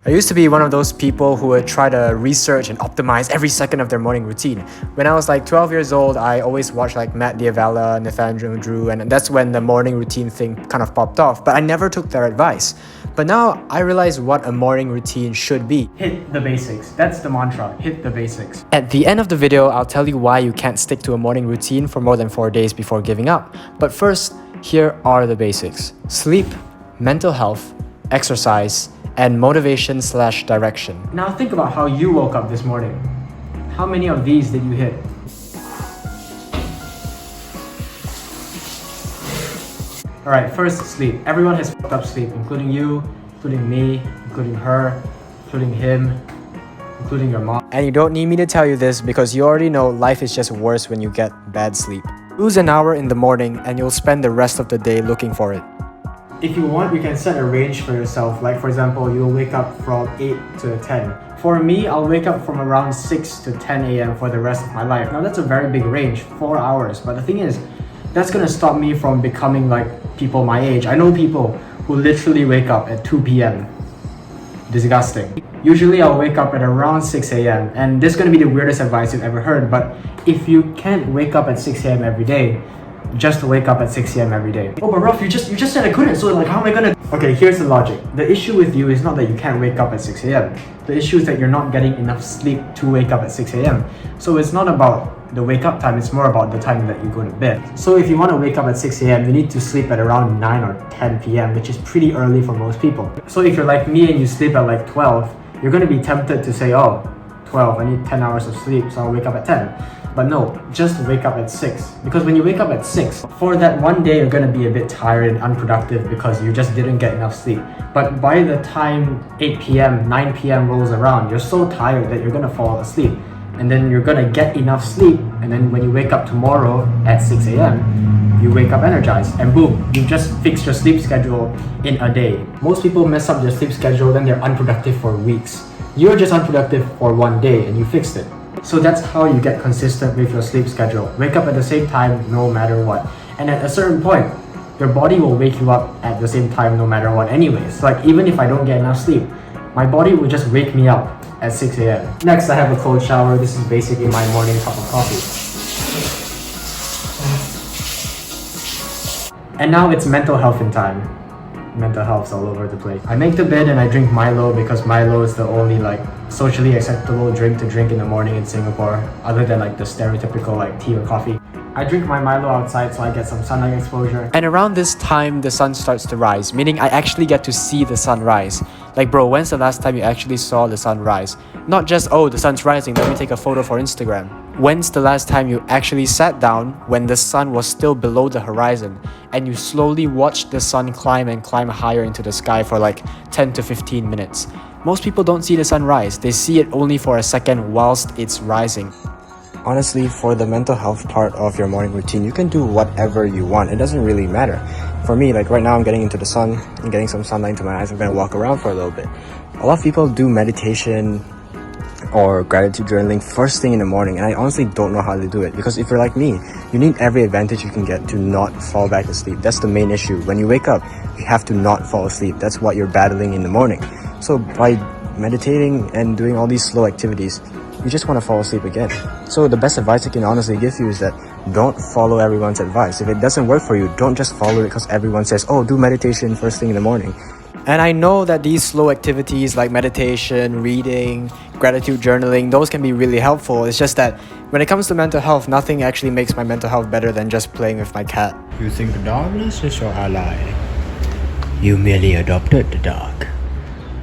I used to be one of those people who would try to research and optimize every second of their morning routine. When I was like 12 years old, I always watched like Matt D'Avella, Nathaniel Drew, and that's when the morning routine thing kind of popped off, but I never took their advice. But now I realize what a morning routine should be. Hit the basics. That's the mantra. Hit the basics. At the end of the video, I'll tell you why you can't stick to a morning routine for more than 4 days before giving up. But first, here are the basics: sleep, mental health, exercise, and motivation/direction. Now think about how you woke up this morning. How many of these did you hit? Alright, first, sleep. Everyone has fucked up sleep, including you, including me, including her, including him, including your mom. And you don't need me to tell you this because you already know life is just worse when you get bad sleep. Lose an hour in the morning and you'll spend the rest of the day looking for it. If you want, you can set a range for yourself. Like for example, you'll wake up from 8 to 10. For me, I'll wake up from around 6 to 10 a.m. for the rest of my life. Now that's a very big range, 4 hours. But the thing is, that's gonna stop me from becoming like people my age. I know people who literally wake up at 2 p.m. Disgusting. Usually I'll wake up at around 6 a.m. and this is gonna be the weirdest advice you've ever heard, but if you can't wake up at 6 a.m. every day, just wake up at 6 a.m. every day. Oh, but Ruff, you just said I couldn't, so like how am I gonna... Okay, here's the logic. The issue with you is not that you can't wake up at 6 a.m. The issue is that you're not getting enough sleep to wake up at 6 a.m. So it's not about the wake up time, it's more about the time that you go to bed. So if you want to wake up at 6 a.m, you need to sleep at around 9 or 10 p.m, which is pretty early for most people. So if you're like me and you sleep at like 12, you're gonna be tempted to say, oh, 12, I need 10 hours of sleep, so I'll wake up at 10. But no, just wake up at 6. Because when you wake up at 6, for that one day, you're gonna be a bit tired and unproductive because you just didn't get enough sleep. But by the time 8 p.m, 9 p.m rolls around, you're so tired that you're gonna fall asleep. And then you're gonna get enough sleep, and then when you wake up tomorrow at 6 a.m, you wake up energized, and boom, you just fix your sleep schedule in a day. Most people mess up their sleep schedule, then they're unproductive for weeks. You're just unproductive for one day, and you fixed it. So that's how you get consistent with your sleep schedule. Wake up at the same time no matter what. And at a certain point, your body will wake you up at the same time no matter what anyways. Like even if I don't get enough sleep, my body will just wake me up at 6 a.m. Next, I have a cold shower. This is basically my morning cup of coffee. And now it's mental health in time. Mental health's all over the place. I make the bed and I drink Milo because Milo is the only like socially acceptable drink to drink in the morning in Singapore, other than like the stereotypical like tea or coffee. I drink my Milo outside so I get some sunlight exposure. And around this time, the sun starts to rise, meaning I actually get to see the sun rise. Like bro, when's the last time you actually saw the sun rise? Not just, oh, the sun's rising, let me take a photo for Instagram. When's the last time you actually sat down when the sun was still below the horizon and you slowly watched the sun climb and climb higher into the sky for like 10 to 15 minutes? Most people don't see the sun rise, they see it only for a second whilst it's rising. Honestly, for the mental health part of your morning routine, you can do whatever you want. It doesn't really matter. For me, like right now I'm getting into the sun, I'm getting some sunlight into my eyes, I'm gonna walk around for a little bit. A lot of people do meditation or gratitude journaling first thing in the morning, and I honestly don't know how to do it, because if you're like me, you need every advantage you can get to not fall back asleep. That's the main issue. When you wake up, you have to not fall asleep. That's what you're battling in the morning. So by meditating and doing all these slow activities, you just want to fall asleep again. So the best advice I can honestly give you is that don't follow everyone's advice. If it doesn't work for you, don't just follow it because everyone says, oh, do meditation first thing in the morning. And I know that these slow activities like meditation, reading, gratitude journaling, those can be really helpful. It's just that when it comes to mental health, nothing actually makes my mental health better than just playing with my cat. You think darkness is your ally? You merely adopted the dark.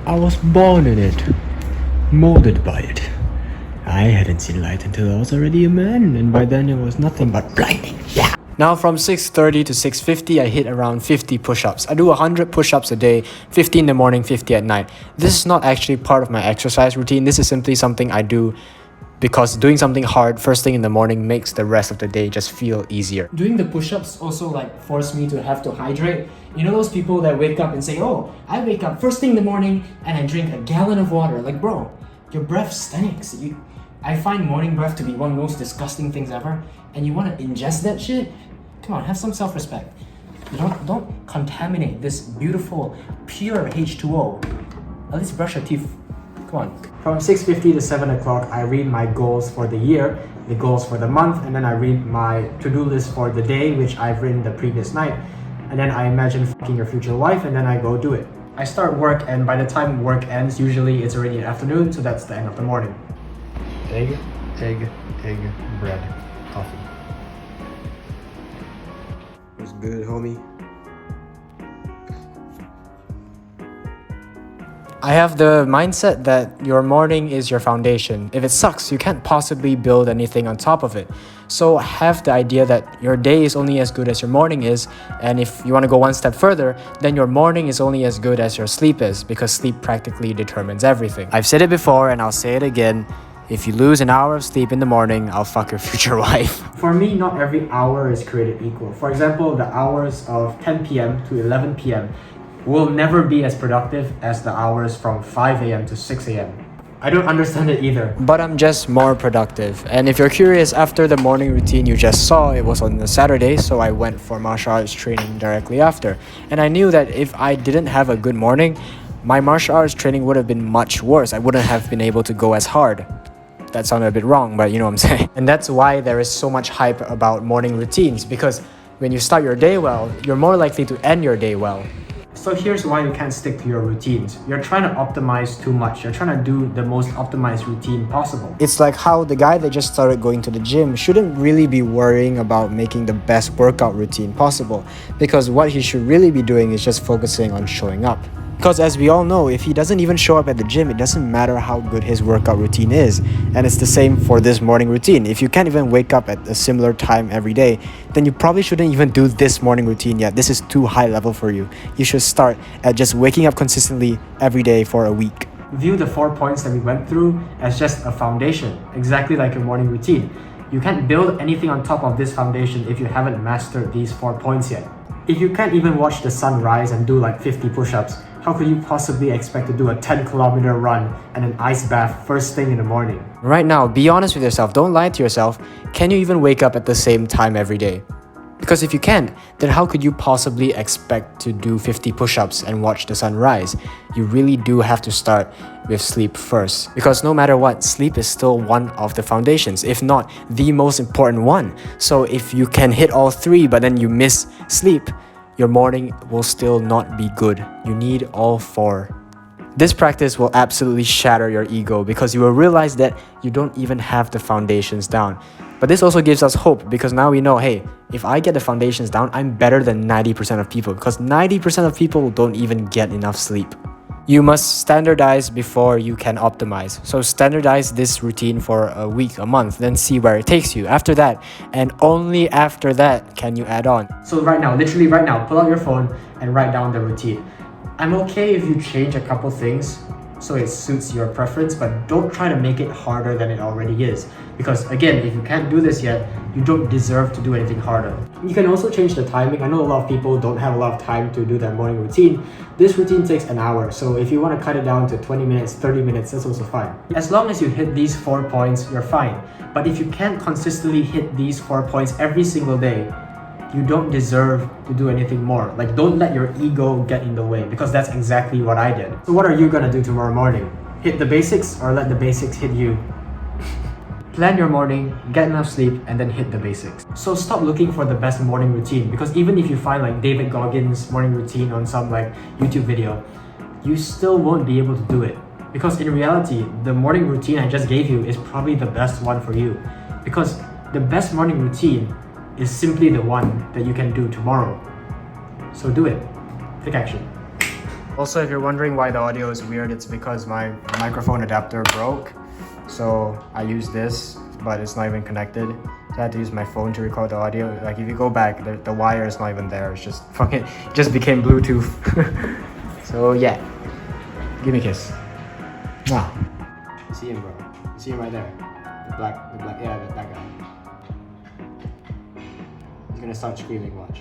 I was born in it, molded by it. I hadn't seen light until I was already a man, and by then it was nothing but blinding. Yeah. Now from 6:30 to 6:50, I hit around 50 push-ups. I do 100 push-ups a day, 50 in the morning, 50 at night. This is not actually part of my exercise routine. This is simply something I do because doing something hard first thing in the morning makes the rest of the day just feel easier. Doing the push-ups also like forced me to have to hydrate. You know those people that wake up and say, oh, I wake up first thing in the morning and I drink a gallon of water. Like bro, your breath stinks. I find morning breath to be one of the most disgusting things ever, and you want to ingest that shit? Come on, have some self-respect. Don't contaminate this beautiful, pure H2O At least brush your teeth. Come on. From 6:50 to 7 o'clock, I read my goals for the year, the goals for the month, and then I read my to-do list for the day, which I've written the previous night. And then I imagine fucking your future wife, and then I go do it. I start work, and by the time work ends, usually it's already afternoon, so that's the end of the morning. Egg, bread, coffee. What's good, homie? I have the mindset that your morning is your foundation. If it sucks, you can't possibly build anything on top of it. So have the idea that your day is only as good as your morning is, and if you want to go one step further, then your morning is only as good as your sleep is, because sleep practically determines everything. I've said it before and I'll say it again. If you lose an hour of sleep in the morning, I'll fuck your future wife. For me, not every hour is created equal. For example, the hours of 10 p.m. to 11 p.m. will never be as productive as the hours from 5 a.m. to 6 a.m. I don't understand it either. But I'm just more productive. And if you're curious, after the morning routine you just saw, it was on a Saturday, so I went for martial arts training directly after. And I knew that if I didn't have a good morning, my martial arts training would have been much worse. I wouldn't have been able to go as hard. That sounded a bit wrong, but you know what I'm saying. And that's why there is so much hype about morning routines, because when you start your day well, you're more likely to end your day well. So here's why you can't stick to your routines. You're trying to optimize too much. You're trying to do the most optimized routine possible. It's like how the guy that just started going to the gym shouldn't really be worrying about making the best workout routine possible, because what he should really be doing is just focusing on showing up. Because as we all know, if he doesn't even show up at the gym, it doesn't matter how good his workout routine is. And it's the same for this morning routine. If you can't even wake up at a similar time every day, then you probably shouldn't even do this morning routine yet. This is too high level for you. You should start at just waking up consistently every day for a week. View the 4 points that we went through as just a foundation, exactly like your morning routine. You can't build anything on top of this foundation if you haven't mastered these 4 points yet. If you can't even watch the sun rise and do like 50 push-ups, how could you possibly expect to do a 10-kilometer run and an ice bath first thing in the morning? Right now, be honest with yourself. Don't lie to yourself. Can you even wake up at the same time every day? Because if you can't, then how could you possibly expect to do 50 push-ups and watch the sun rise? You really do have to start with sleep first. Because no matter what, sleep is still one of the foundations, if not the most important one. So if you can hit all three but then you miss sleep, your morning will still not be good. You need all 4. This practice will absolutely shatter your ego, because you will realize that you don't even have the foundations down. But this also gives us hope, because now we know, hey, if I get the foundations down, I'm better than 90% of people, because 90% of people don't even get enough sleep. You must standardize before you can optimize. So standardize this routine for a week, a month, then see where it takes you. After that, and only after that, can you add on. So right now, literally right now, pull out your phone and write down the routine. I'm okay if you change a couple things so it suits your preference, but don't try to make it harder than it already is. Because again, if you can't do this yet, you don't deserve to do anything harder. You can also change the timing. I know a lot of people don't have a lot of time to do their morning routine. This routine takes an hour, so if you want to cut it down to 20 minutes, 30 minutes, that's also fine. As long as you hit these 4 points, you're fine. But if you can't consistently hit these 4 points every single day, you don't deserve to do anything more. Like, don't let your ego get in the way, because that's exactly what I did. So what are you gonna do tomorrow morning? Hit the basics or let the basics hit you? Plan your morning, get enough sleep, and then hit the basics. So stop looking for the best morning routine, because even if you find like David Goggins' morning routine on some like YouTube video, you still won't be able to do it. Because in reality, the morning routine I just gave you is probably the best one for you. Because the best morning routine is simply the one that you can do tomorrow. So do it. Take action. Also, if you're wondering why the audio is weird, it's because my microphone adapter broke. So I use this, but it's not even connected. So I had to use my phone to record the audio. Like if you go back, the wire is not even there. It's just fucking, it just became Bluetooth. So yeah, give me a kiss. Wow. You see him, bro. You see him right there. The black, yeah, that guy. He's gonna start screaming, watch.